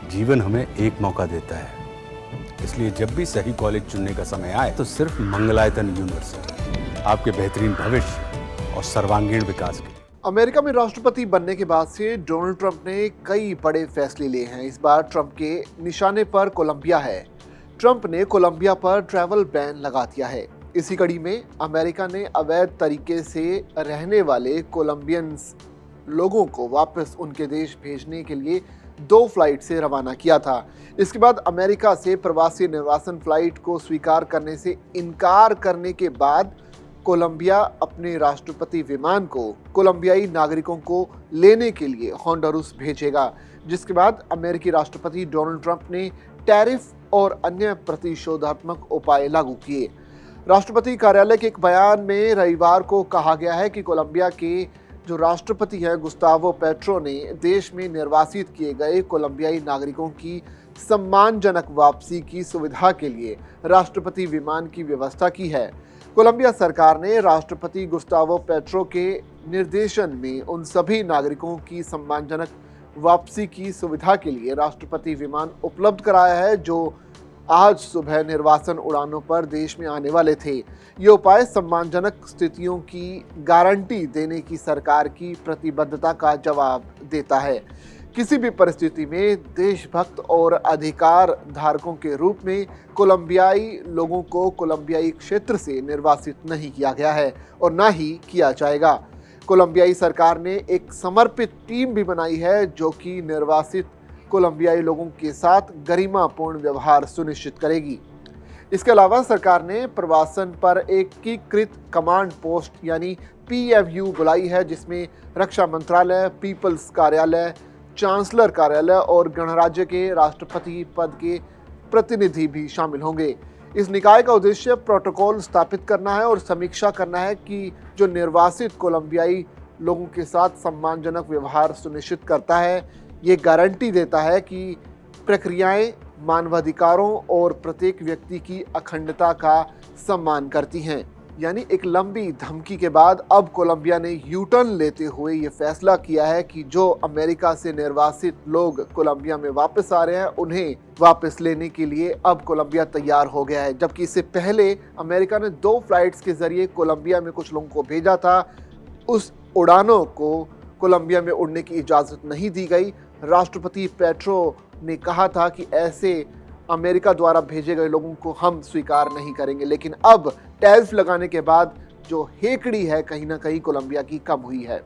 जीवन हमें एक मौका देता है, इसलिए जब भी सही कॉलेज चुनने का समय आए तो सिर्फ मंगलायतन यूनिवर्सिटी आपके बेहतरीन भविष्य और सर्वांगीण विकास के लिए। अमेरिका में राष्ट्रपति बनने के बाद से डोनाल्ड ट्रंप ने कई बड़े फैसले लिए हैं। इस बार ट्रंप के निशाने पर कोलंबिया है। ट्रंप ने कोलंबिया पर ट्रैवल बैन लगा दिया है। इसी कड़ी में अमेरिका ने अवैध तरीके से रहने वाले कोलंबियंस लोगों को वापस उनके देश भेजने के लिए 2 फ्लाइट से रवाना किया था। इसके बाद अमेरिका से प्रवासी निर्वासन फ्लाइट को स्वीकार करने से इनकार करने के बाद कोलंबिया अपने राष्ट्रपति विमान को कोलंबियाई नागरिकों को लेने के लिए होंडुरास भेजेगा, जिसके बाद अमेरिकी राष्ट्रपति डोनाल्ड ट्रंप ने टैरिफ और अन्य प्रतिशोधात्मक उपाय लागू किए। राष्ट्रपति कार्यालय के एक बयान में रविवार को कहा गया है कि कोलंबिया के जो राष्ट्रपति हैं गुस्तावो पेट्रो ने देश में निर्वासित किए गए कोलंबियाई नागरिकों की सम्मानजनक वापसी की सुविधा के लिए राष्ट्रपति विमान की व्यवस्था की है। कोलंबिया सरकार ने राष्ट्रपति गुस्तावो पेट्रो के निर्देशन में उन सभी नागरिकों की सम्मानजनक वापसी की सुविधा के लिए राष्ट्रपति विमान उपलब्ध कराया है जो आज सुबह निर्वासन उड़ानों पर देश में आने वाले थे। ये उपाय सम्मानजनक स्थितियों की गारंटी देने की सरकार की प्रतिबद्धता का जवाब देता है। किसी भी परिस्थिति में देशभक्त और अधिकार धारकों के रूप में कोलंबियाई लोगों को कोलंबियाई क्षेत्र से निर्वासित नहीं किया गया है और ना ही किया जाएगा। कोलंबियाई सरकार ने एक समर्पित टीम भी बनाई है जो कि निर्वासित कोलंबियाई लोगों के साथ गरिमापूर्ण व्यवहार सुनिश्चित करेगी। इसके अलावा सरकार ने प्रवासन पर एकीकृत कमांड पोस्ट यानी PFU बुलाई है, जिसमें रक्षा मंत्रालय, पीपल्स कार्यालय, चांसलर कार्यालय और गणराज्य के राष्ट्रपति पद के प्रतिनिधि भी शामिल होंगे। इस निकाय का उद्देश्य प्रोटोकॉल स्थापित करना है और समीक्षा करना है कि जो निर्वासित कोलंबियाई लोगों के साथ सम्मानजनक व्यवहार सुनिश्चित करता है, ये गारंटी देता है कि प्रक्रियाएं मानवाधिकारों और प्रत्येक व्यक्ति की अखंडता का सम्मान करती हैं। यानी एक लंबी धमकी के बाद अब कोलंबिया ने यू टर्न लेते हुए ये फैसला किया है कि जो अमेरिका से निर्वासित लोग कोलंबिया में वापस आ रहे हैं उन्हें वापस लेने के लिए अब कोलंबिया तैयार हो गया है। जबकि इससे पहले अमेरिका ने 2 फ्लाइट्स के जरिए कोलंबिया में कुछ लोगों को भेजा था। उस उड़ानों को कोलंबिया में उड़ने की इजाज़त नहीं दी गई। राष्ट्रपति पेट्रो ने कहा था कि ऐसे अमेरिका द्वारा भेजे गए लोगों को हम स्वीकार नहीं करेंगे, लेकिन अब टैरिफ लगाने के बाद जो हेकड़ी है कहीं ना कहीं कोलंबिया की कम हुई है।